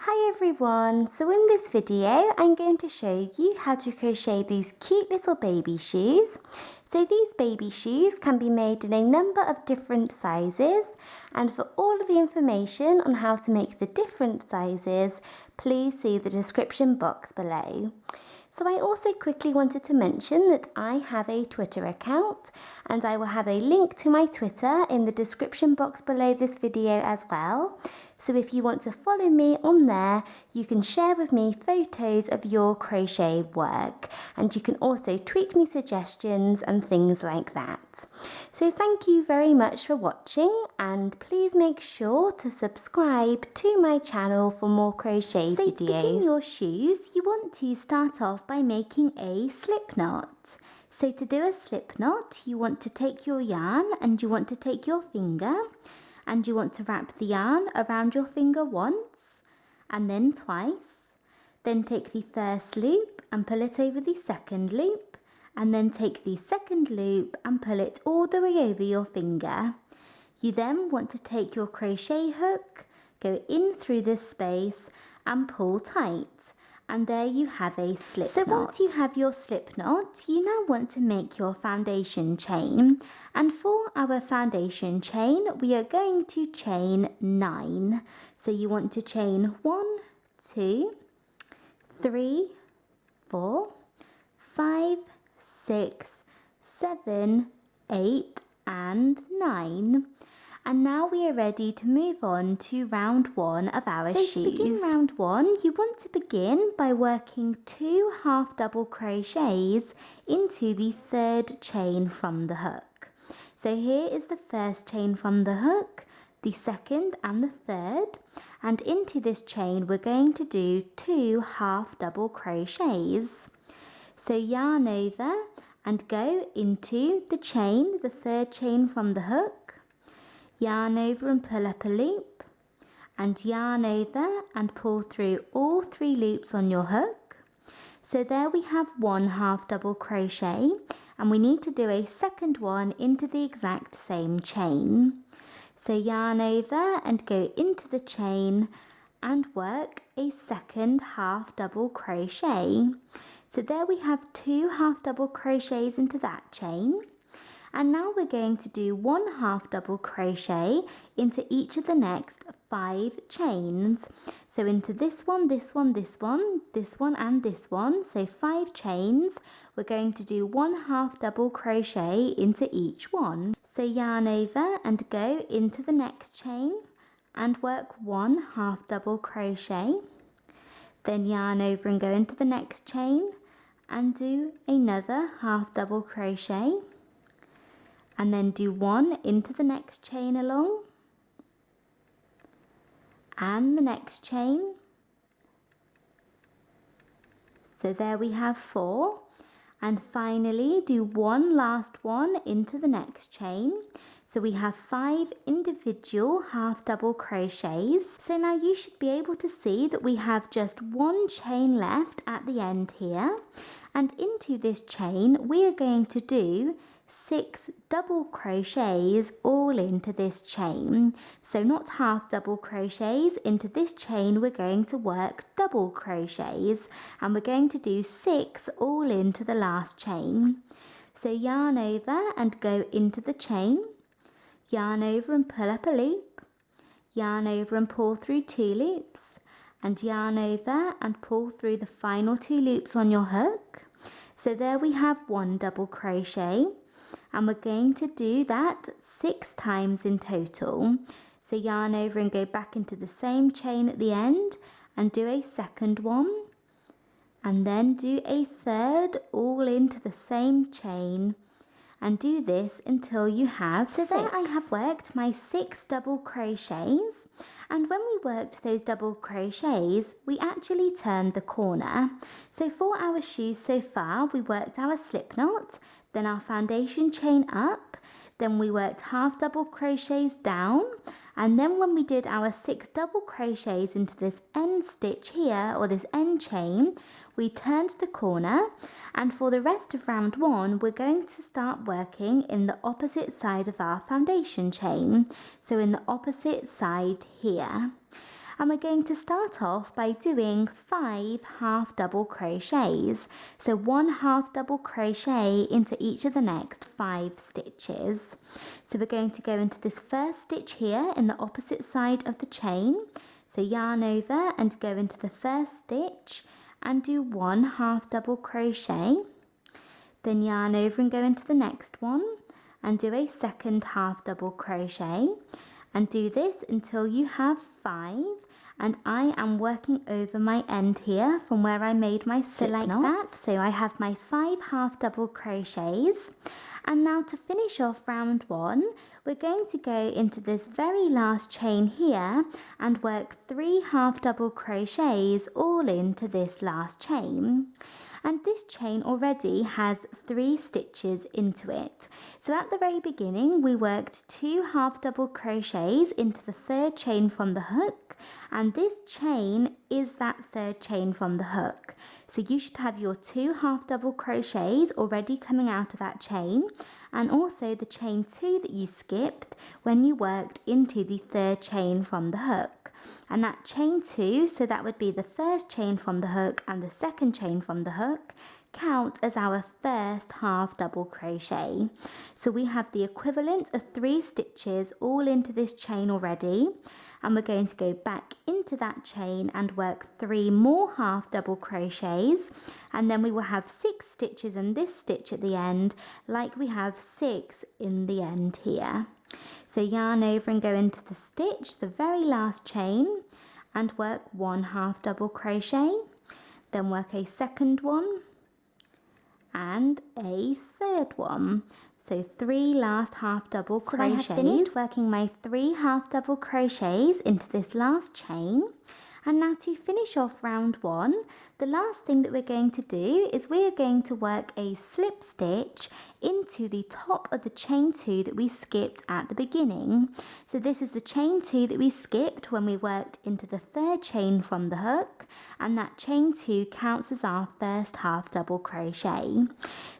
Hi everyone, so in this video I'm going to show you how to crochet these cute little baby shoes. So these baby shoes can be made in a number of different sizes, and for all of the information on how to make the different sizes, please see the description box below. So I also quickly wanted to mention that I have a Twitter account, and I will have a link to my Twitter in the description box below this video as well. So if you want to follow me on there, you can share with me photos of your crochet work, and you can also tweet me suggestions and things like that. So thank you very much for watching, and please make sure to subscribe to my channel for more crochet videos. So to begin your shoes, you want to start off by making a slip knot. So to do a slip knot, you want to take your yarn and you want to take your finger, and you want to wrap the yarn around your finger once and then twice. Then take the first loop and pull it over the second loop, and then take the second loop and pull it all the way over your finger. You then want to take your crochet hook, go in through this space and pull tight. And there you have a slip knot. So once you have your slip knot, you now want to make your foundation chain. And for our foundation chain, we are going to chain 9. So you want to chain 1, 2, 3, 4, 5, 6, 7, 8, and 9. And now we are ready to move on to round 1 of our shoes. So to begin round 1, you want to begin by working 2 half double crochets into the third chain from the hook. So here is the first chain from the hook, the second and the third, and into this chain we're going to do 2 half double crochets. So yarn over and go into the chain, the third chain from the hook, yarn over and pull up a loop, and yarn over and pull through all 3 loops on your hook. So there we have 1 half double crochet, and we need to do a second one into the exact same chain. So yarn over and go into the chain and work a second half double crochet. So there we have 2 half double crochets into that chain. And now we're going to do 1 half double crochet into each of the next 5 chains. So into this one, this one, this one, this one and this one. So 5 chains. We're going to do 1 half double crochet into each one. So yarn over and go into the next chain and work 1 half double crochet. Then yarn over and go into the next chain and do another half double crochet. And then do 1 into the next chain along, and the next chain. So there we have 4, and finally do 1 last one into the next chain. So we have 5 individual half double crochets. So now you should be able to see that we have just 1 chain left at the end here, and into this chain we are going to do 6 double crochets all into this chain. So not half double crochets, into this chain we're going to work double crochets, and we're going to do 6 all into the last chain. So yarn over and go into the chain, yarn over and pull up a loop, yarn over and pull through 2 loops, and yarn over and pull through the final 2 loops on your hook. So there we have 1 double crochet. And we're going to do that 6 times in total. So yarn over and go back into the same chain at the end and do a second one, and then do a third all into the same chain, and do this until you have 6. So there I have worked my 6 double crochets, and when we worked those double crochets we actually turned the corner. So for our shoes so far we worked our slip knot, then our foundation chain up, then we worked half double crochets down, and then when we did our 6 double crochets into this end stitch here, or this end chain, we turned the corner. And for the rest of round 1 we're going to start working in the opposite side of our foundation chain, so in the opposite side here. And we're going to start off by doing 5 half double crochets. So 1 half double crochet into each of the next 5 stitches. So we're going to go into this first stitch here in the opposite side of the chain. So yarn over and go into the first stitch and do 1 half double crochet. Then yarn over and go into the next one and do a second half double crochet, and do this until you have 5. And I am working over my end here from where I made my slip knot. Like that. So I have my 5 half double crochets. And now to finish off round 1, we're going to go into this very last chain here and work 3 half double crochets all into this last chain. And this chain already has 3 stitches into it. So at the very beginning we worked 2 half double crochets into the 3rd chain from the hook, and this chain is that 3rd chain from the hook. So you should have your 2 half double crochets already coming out of that chain, and also the chain 2 that you skipped when you worked into the 3rd chain from the hook. And that chain 2, so that would be the first chain from the hook and the second chain from the hook, count as our first half double crochet. So we have the equivalent of 3 stitches all into this chain already, and we're going to go back into that chain and work 3 more half double crochets, and then we will have 6 stitches in this stitch at the end, like we have 6 in the end here. So yarn over and go into the stitch, the very last chain, and work 1 half double crochet, then work a second one and a 3rd one. So 3 last half double crochets. So I have finished working my 3 half double crochets into this last chain. And now to finish off round 1, the last thing that we're going to do is we're going to work a slip stitch into the top of the chain 2 that we skipped at the beginning. So this is the chain 2 that we skipped when we worked into the 3rd chain from the hook, and that chain 2 counts as our first half double crochet.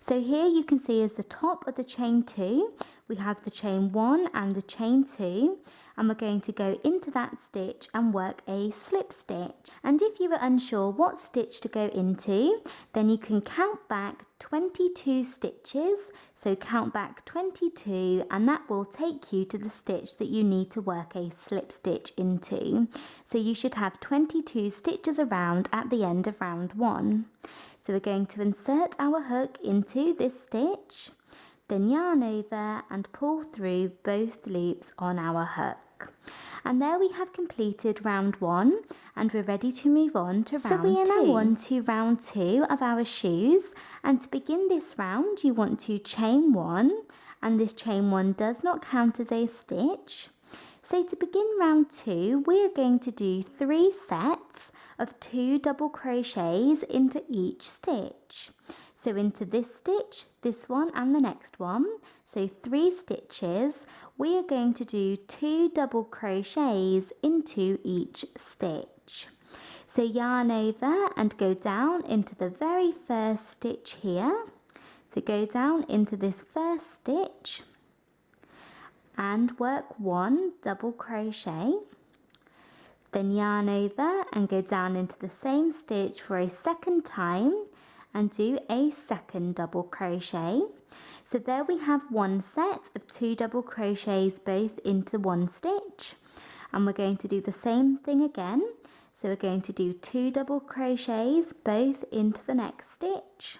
So here you can see as the top of the chain 2, we have the chain 1 and the chain 2, and we're going to go into that stitch and work a slip stitch. And if you were unsure what stitch to go into, then you can count back 22 stitches. So count back 22, and that will take you to the stitch that you need to work a slip stitch into. So you should have 22 stitches around at the end of round 1. So we're going to insert our hook into this stitch, then yarn over and pull through both loops on our hook. And there we have completed round 1, and we're ready to move on to round 2. So we are now on to round 2 of our shoes, and to begin this round you want to chain 1, and this chain 1 does not count as a stitch. So to begin round 2, we are going to do 3 sets of 2 double crochets into each stitch. So into this stitch, this one and the next one, so 3 stitches, we are going to do 2 double crochets into each stitch. So yarn over and go down into the very first stitch here. So go down into this first stitch and work 1 double crochet. Then yarn over and go down into the same stitch for a second time and do a second double crochet. So there we have 1 set of 2 double crochets both into 1 stitch, and we're going to do the same thing again. So we're going to do 2 double crochets both into the next stitch,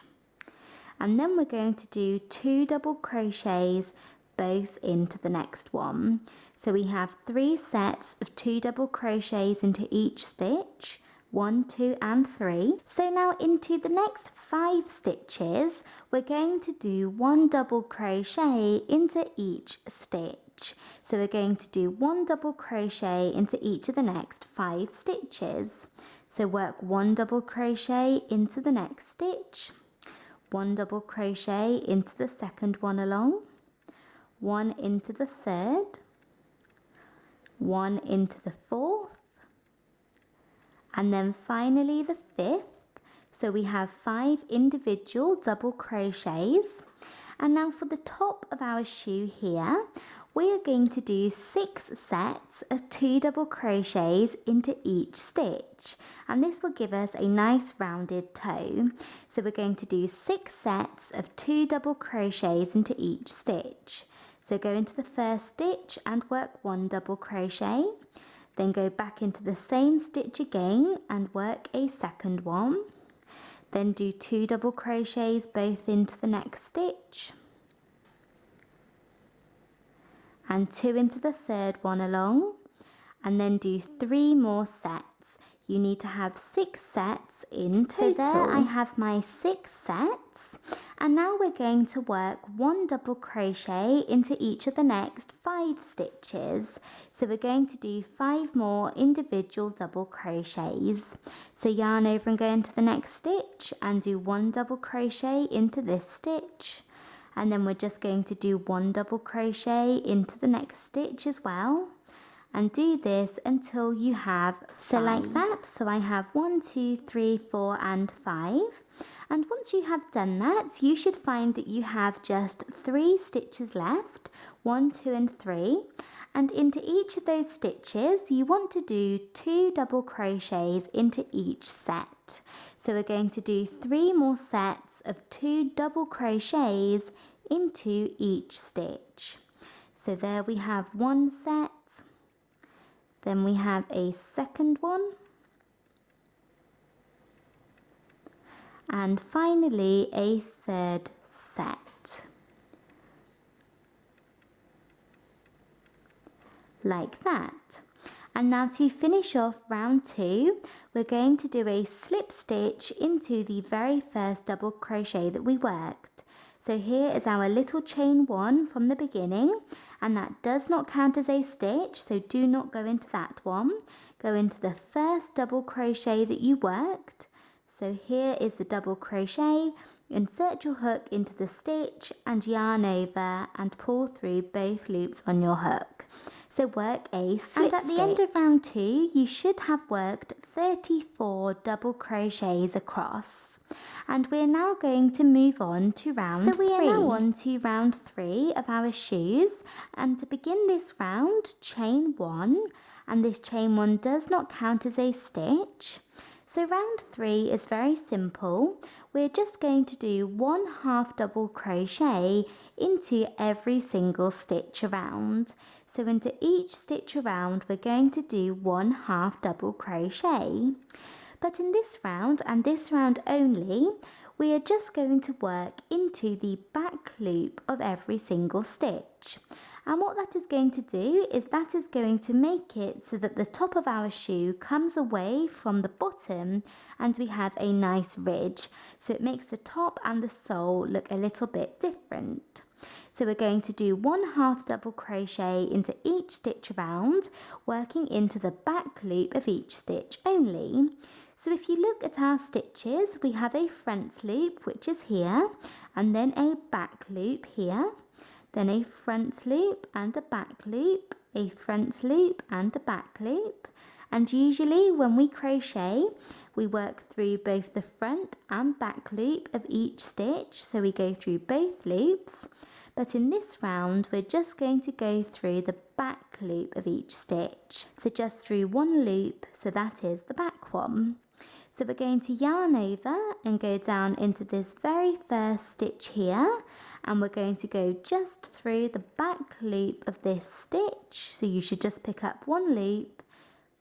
and then we're going to do 2 double crochets both into the next one. So we have 3 sets of 2 double crochets into each stitch, 1, 2 and 3. So now into the next 5 stitches, we're going to do 1 double crochet into each stitch. So we're going to do 1 double crochet into each of the next 5 stitches. So work 1 double crochet into the next stitch, 1 double crochet into the second one along, 1 into the third, 1 into the fourth, and then finally the 5th. So we have 5 individual double crochets. And now for the top of our shoe here, we are going to do 6 sets of 2 double crochets into each stitch, and this will give us a nice rounded toe. So we're going to do 6 sets of 2 double crochets into each stitch. So go into the first stitch and work 1 double crochet, then go back into the same stitch again and work a second one, then do 2 double crochets both into the next stitch, and 2 into the third one along, and then do 3 more sets. You need to have 6 sets in total. So there I have my 6 sets, and now we're going to work 1 double crochet into each of the next 5 stitches. So we're going to do 5 more individual double crochets. So yarn over and go into the next stitch and do 1 double crochet into this stitch, and then we're just going to do 1 double crochet into the next stitch as well, and do this until you have 5. So like that. So I have 1, 2, 3, 4 and 5, and once you have done that, you should find that you have just 3 stitches left, 1, 2 and 3, and into each of those stitches you want to do 2 double crochets into each set. So we're going to do 3 more sets of 2 double crochets into each stitch. So there we have 1 set, then we have a second one, and finally a third set. Like that. And now to finish off round 2, we're going to do a slip stitch into the very first double crochet that we worked. So here is our little chain 1 from the beginning, and that does not count as a stitch, so do not go into that one. Go into the first double crochet that you worked. So here is the double crochet, insert your hook into the stitch and yarn over and pull through both loops on your hook. So work a slip stitch. And at the end of round 2, you should have worked 34 double crochets across. And we're now going to move on to round 3. So we are now on to round 3 of our shoes, and to begin this round, chain 1, and this chain 1 does not count as a stitch. So round 3 is very simple. We're just going to do 1 half double crochet into every single stitch around. So into each stitch around we're going to do 1 half double crochet. But in this round, and this round only, we are just going to work into the back loop of every single stitch. And what that is going to do is that is going to make it so that the top of our shoe comes away from the bottom and we have a nice ridge. So it makes the top and the sole look a little bit different. So we're going to do 1 half double crochet into each stitch around, working into the back loop of each stitch only. So if you look at our stitches, we have a front loop, which is here, and then a back loop here, then a front loop and a back loop, a front loop and a back loop. And usually when we crochet, we work through both the front and back loop of each stitch, so we go through both loops. But in this round, we're just going to go through the back loop of each stitch. So just through one loop, so that is the back one. So we're going to yarn over and go down into this very first stitch here, and we're going to go just through the back loop of this stitch. So you should just pick up one loop,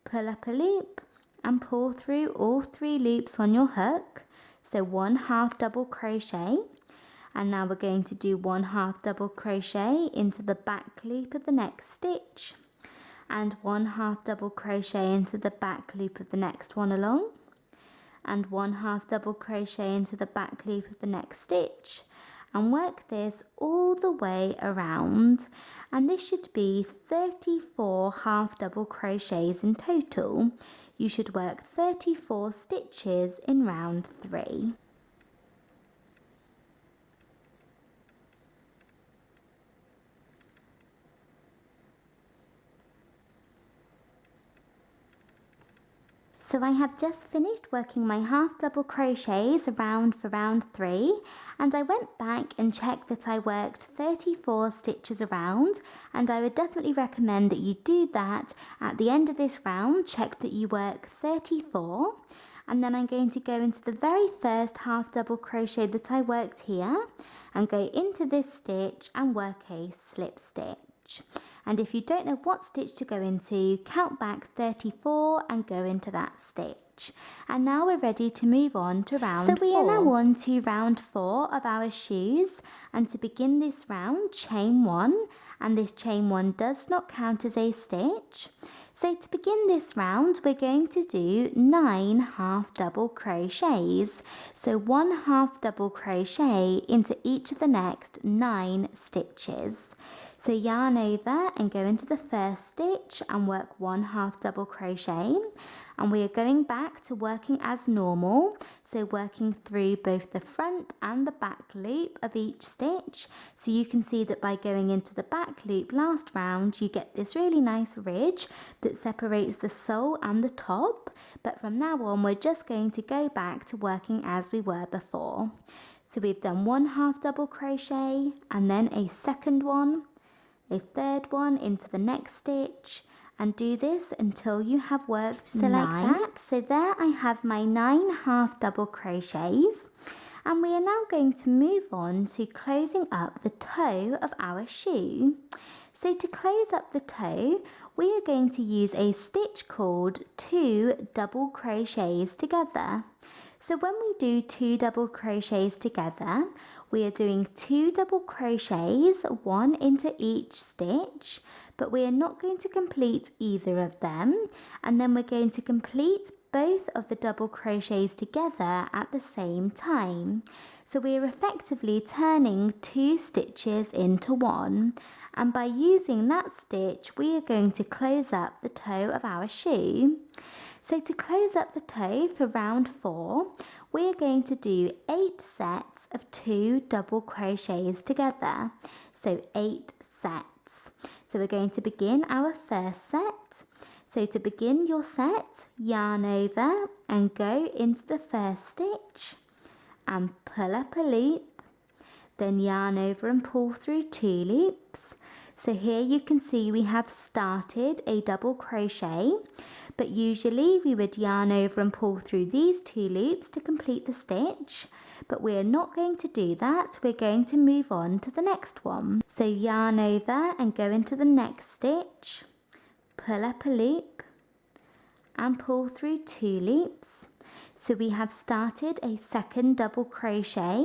pull up a loop, and pull through all 3 loops on your hook. So 1 half double crochet, and now we're going to do 1 half double crochet into the back loop of the next stitch, and 1 half double crochet into the back loop of the next one along, and 1 half double crochet into the back loop of the next stitch, and work this all the way around. And this should be 34 half double crochets in total. You should work 34 stitches in round 3. So I have just finished working my half double crochets around for round 3, and I went back and checked that I worked 34 stitches around, and I would definitely recommend that you do that at the end of this round. Check that you work 34, and then I'm going to go into the very first half double crochet that I worked here and go into this stitch and work a slip stitch. And if you don't know what stitch to go into, count back 34 and go into that stitch. And now we're ready to move on to round 4. So we are now on to round 4 of our shoes, and to begin this round, chain 1, and this chain 1 does not count as a stitch. So to begin this round, we're going to do 9 half double crochets. So 1 half double crochet into each of the next 9 stitches. So yarn over and go into the first stitch and work 1 half double crochet, and we are going back to working as normal, so working through both the front and the back loop of each stitch. So you can see that by going into the back loop last round, you get this really nice ridge that separates the sole and the top, but from now on we're just going to go back to working as we were before. So we've done 1 half double crochet and then a second one, a third one into the next stitch, and do this until you have worked 9. Like that. So there I have my 9 half double crochets, and we are now going to move on to closing up the toe of our shoe. So to close up the toe, we are going to use a stitch called 2 double crochets together. So when we do 2 double crochets together, we are doing 2 double crochets, 1 into each stitch, but we are not going to complete either of them, and then we're going to complete both of the double crochets together at the same time. So we are effectively turning 2 stitches into 1, and by using that stitch, we are going to close up the toe of our shoe. So to close up the toe for round 4, we are going to do 8 sets of 2 double crochets together. So 8 sets. So we're going to begin our first set. So to begin your set, yarn over and go into the first stitch and pull up a loop, then yarn over and pull through 2 loops. So here you can see we have started a double crochet, but usually we would yarn over and pull through these 2 loops to complete the stitch, but we are not going to do that. We're going to move on to the next one. So yarn over and go into the next stitch, pull up a loop and pull through 2 loops. So we have started a second double crochet.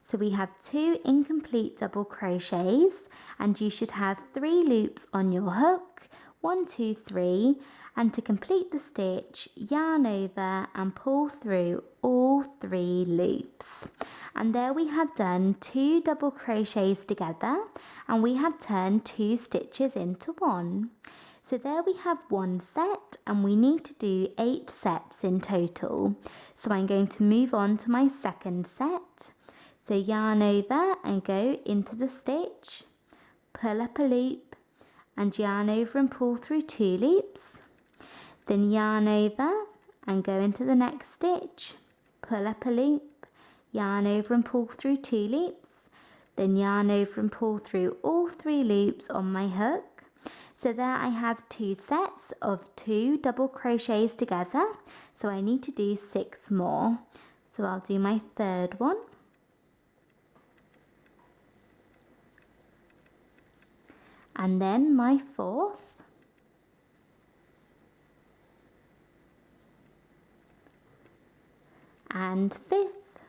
So we have 2 incomplete double crochets, and you should have 3 loops on your hook, 1, 2, 3, and to complete the stitch, yarn over and pull through all 3 loops. And there we have done 2 double crochets together, and we have turned 2 stitches into 1. So there we have 1 set, and we need to do 8 sets in total. So I'm going to move on to my second set. So yarn over and go into the stitch, pull up a loop, and yarn over and pull through 2 loops. Then yarn over and go into the next stitch, pull up a loop, yarn over and pull through 2 loops. Then yarn over and pull through all 3 loops on my hook. So there I have 2 sets of 2 double crochets together. So I need to do 6 more. So I'll do my third one. And then my fourth, and fifth,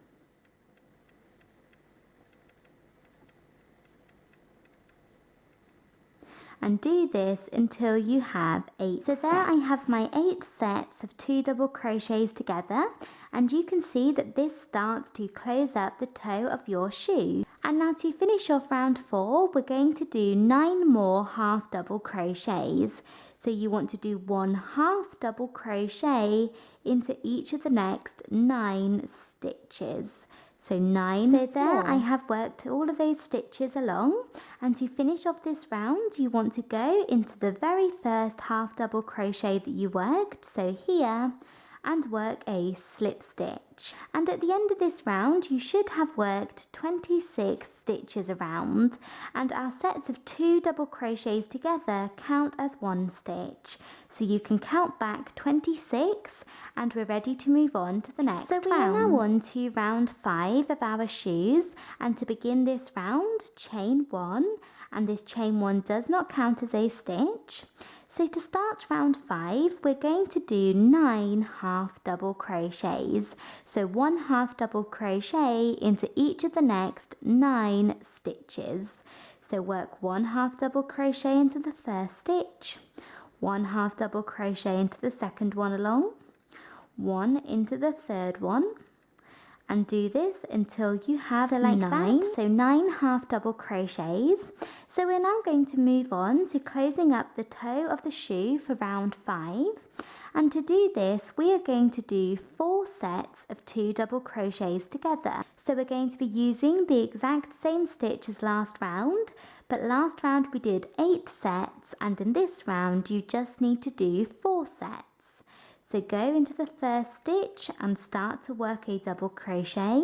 and do this until you have 8 So there I have my 8 sets of 2 double crochets together, and you can see that this starts to close up the toe of your shoe. And now to finish off round 4, we're going to do 9 more half double crochets. So you want to do 1 half double crochet into each of the next 9 stitches. So 9 So there more. I have worked all of those stitches along, and to finish off this round you want to go into the very first half double crochet that you worked, so here, and work a slip stitch. And at the end of this round you should have worked 26 stitches around, and our sets of 2 double crochets together count as 1 stitch. So you can count back 26 and we're ready to move on to the next round. So we are now on to round 5 of our shoes, and to begin this round, chain 1, and this chain 1 does not count as a stitch. So to start round 5, we're going to do 9 half double crochets. So 1 half double crochet into each of the next 9 stitches. So work 1 half double crochet into the first stitch, 1 half double crochet into the second one along, 1 into the third one, and do this until you have 9. So 9 half double crochets. So we're now going to move on to closing up the toe of the shoe for round 5. And to do this, we are going to do 4 sets of 2 double crochets together. So we're going to be using the exact same stitch as last round, but last round we did 8 sets, and in this round you just need to do 4 sets. So go into the first stitch and start to work a double crochet,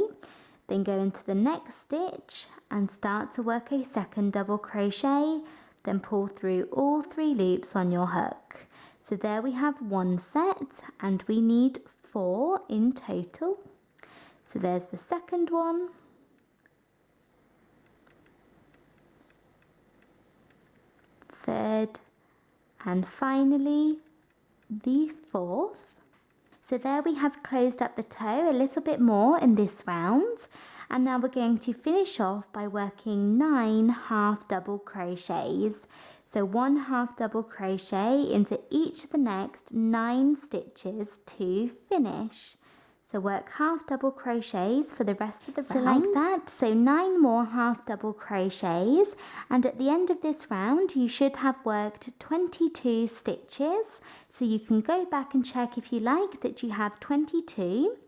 then go into the next stitch and start to work a second double crochet, then pull through all 3 loops on your hook. So there we have 1 set, and we need 4 in total. So there's the second one, third, and finally the 4th. So there we have closed up the toe a little bit more in this round, and now we're going to finish off by working 9 half double crochets. So 1 half double crochet into each of the next 9 stitches to finish. So work half double crochets for the rest of the round. So like that, so 9 more half double crochets, and at the end of this round you should have worked 22 stitches. So you can go back and check if you like that you have 22.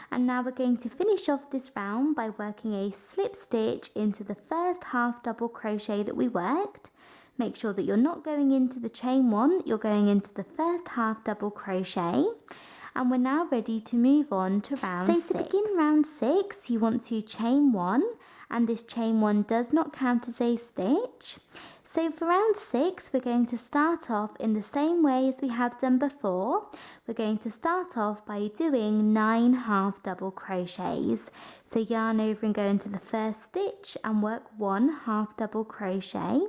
And now we're going to finish off this round by working a slip stitch into the first half double crochet that we worked. Make sure that you're not going into the chain 1, you're going into the first half double crochet. And we're now ready to move on to round 6. So to begin round 6, you want to chain 1, and this chain 1 does not count as a stitch. So for round 6, we're going to start off in the same way as we have done before. We're going to start off by doing 9 half double crochets. So yarn over and go into the first stitch and work 1 half double crochet.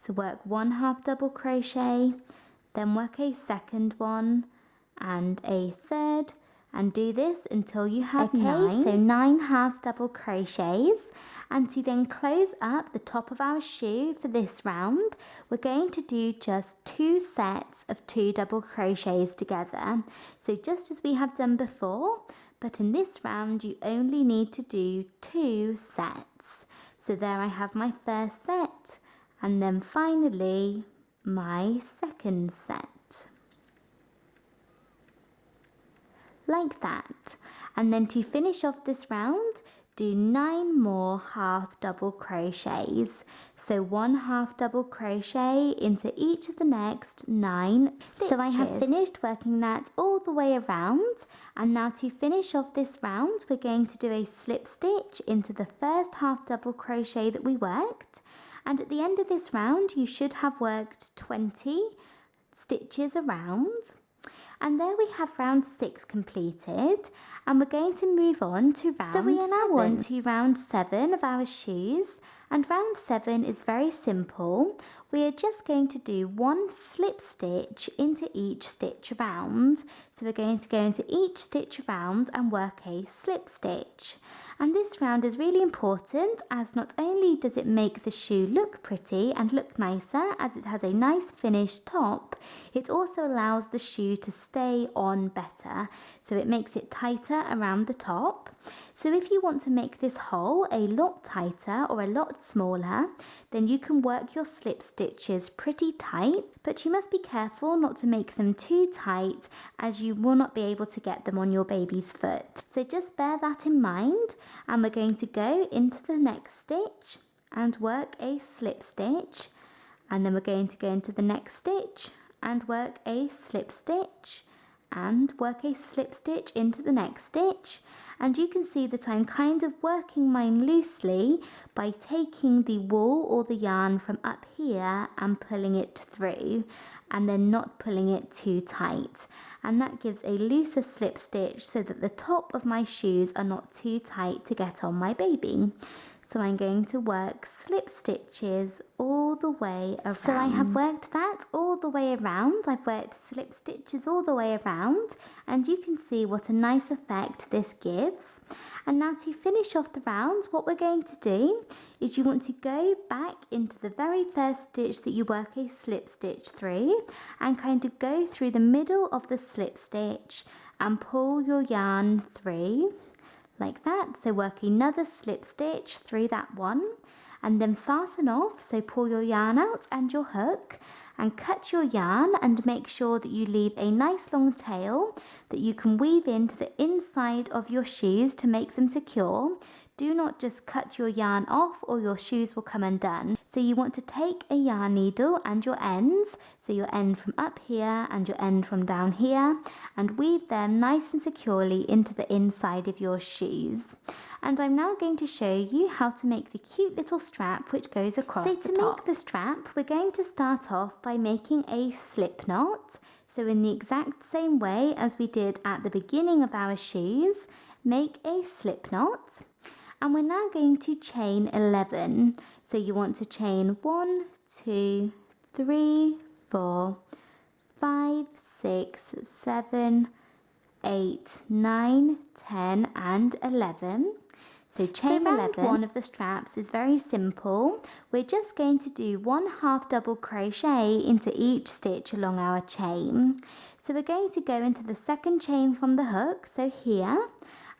So work 1 half double crochet, then work a second one, and a third, and do this until you have 9. So 9 half double crochets, and to then close up the top of our shoe for this round, we're going to do just 2 sets of 2 double crochets together. So just as we have done before, but in this round you only need to do 2 sets. So there I have my first set, and then finally my second set. Like that. And then to finish off this round, do 9 more half double crochets. So 1 half double crochet into each of the next 9 stitches. So I have finished working that all the way around, and now to finish off this round we're going to do a slip stitch into the first half double crochet that we worked, and at the end of this round you should have worked 20 stitches around. And there we have round 6 completed, and we're going to move on to round 7. So we are now on to round 7 of our shoes, and round 7 is very simple. We are just going to do 1 slip stitch into each stitch around. So we're going to go into each stitch around and work a slip stitch. And this round is really important, as not only does it make the shoe look pretty and look nicer as it has a nice finished top, it also allows the shoe to stay on better. So it makes it tighter around the top. So if you want to make this hole a lot tighter or a lot smaller, then you can work your slip stitches pretty tight, but you must be careful not to make them too tight, as you will not be able to get them on your baby's foot. So just bear that in mind, and we're going to go into the next stitch and work a slip stitch, and then we're going to go into the next stitch and work a slip stitch, and work a slip stitch into the next stitch. And you can see that I'm kind of working mine loosely by taking the wool or the yarn from up here and pulling it through, and then not pulling it too tight. And that gives a looser slip stitch so that the top of my shoes are not too tight to get on my baby. So I'm going to work slip stitches all the way around. So I have worked that all the way around. I've worked slip stitches all the way around, and you can see what a nice effect this gives. And now to finish off the round, what we're going to do is you want to go back into the very first stitch that you work a slip stitch through and kind of go through the middle of the slip stitch and pull your yarn through. Like that. So work another slip stitch through that one and then fasten off. So pull your yarn out and your hook and cut your yarn and make sure that you leave a nice long tail that you can weave into the inside of your shoes to make them secure. Do not just cut your yarn off or your shoes will come undone. So you want to take a yarn needle and your ends, so your end from up here and your end from down here, and weave them nice and securely into the inside of your shoes. And I'm now going to show you how to make the cute little strap which goes across the top. So to make the strap, we're going to start off by making a slip knot. So in the exact same way as we did at the beginning of our shoes, make a slip knot. And we're now going to chain 11. So you want to chain 1, 2, 3, 4, 5, 6, 7, 8, 9, 10 and 11. So chain 11. One of the straps is very simple. We're just going to do 1/2 double crochet into each stitch along our chain. So we're going to go into the second chain from the hook, so here,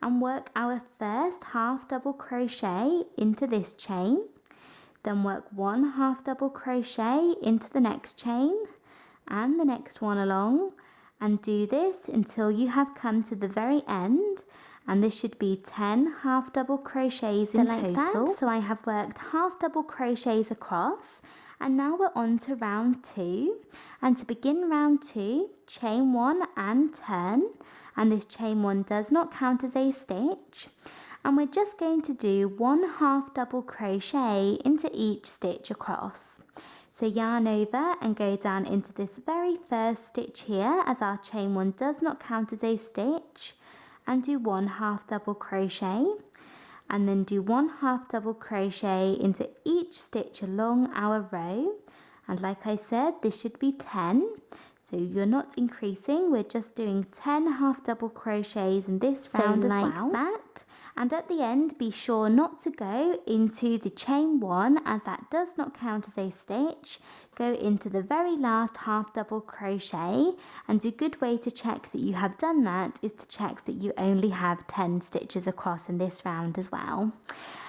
and work our first 1/2 double crochet into this chain. Then work 1/2 double crochet into the next chain and the next one along, and do this until you have come to the very end. And this should be 10 1/2 double crochets in total. So I have worked 1/2 double crochets across, and now we're on to round 2. And to begin round 2, chain 1 and turn, and this chain 1 does not count as a stitch. And we're just going to do 1/2 double crochet into each stitch across. So yarn over and go down into this very first stitch here, as our chain 1 does not count as a stitch, and do 1/2 double crochet, and then do 1/2 double crochet into each stitch along our row. And like I said, this should be 10. So you're not increasing, we're just doing 10 1/2 double crochets in this round as well. Like that. And at the end, be sure not to go into the chain 1, as that does not count as a stitch. Go into the very last 1/2 double crochet, and a good way to check that you have done that is to check that you only have 10 stitches across in this round as well.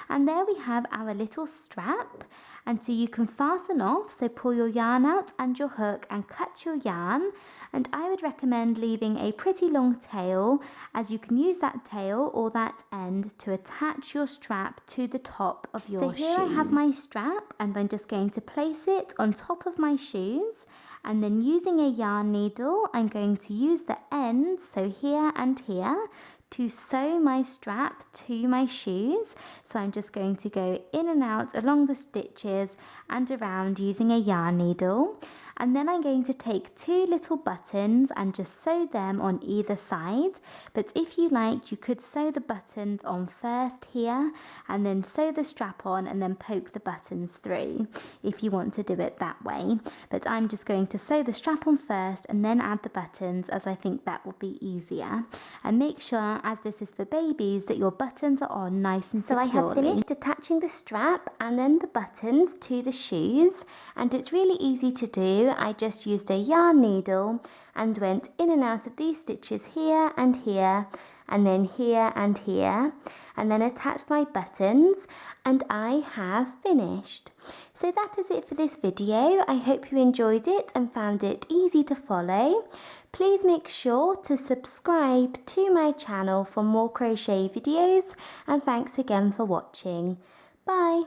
And there we have our little strap, and so you can fasten off, so pull your yarn out and your hook and cut your yarn. And I would recommend leaving a pretty long tail, as you can use that tail or that end to attach your strap to the top of your shoes. So here I have my strap, and I'm just going to place it on top of my shoes, and then using a yarn needle, I'm going to use the ends, so here and here, to sew my strap to my shoes. So I'm just going to go in and out along the stitches and around using a yarn needle. And then I'm going to take 2 little buttons and just sew them on either side. But if you like, you could sew the buttons on first here, and then sew the strap on and then poke the buttons through, if you want to do it that way. But I'm just going to sew the strap on first and then add the buttons, as I think that will be easier. And make sure, as this is for babies, that your buttons are on nice and securely. So I have finished attaching the strap and then the buttons to the shoes, and it's really easy to do. I just used a yarn needle and went in and out of these stitches here and here, and then here and here, and then attached my buttons, and I have finished. So that is it for this video. I hope you enjoyed it and found it easy to follow. Please make sure to subscribe to my channel for more crochet videos, and thanks again for watching. Bye!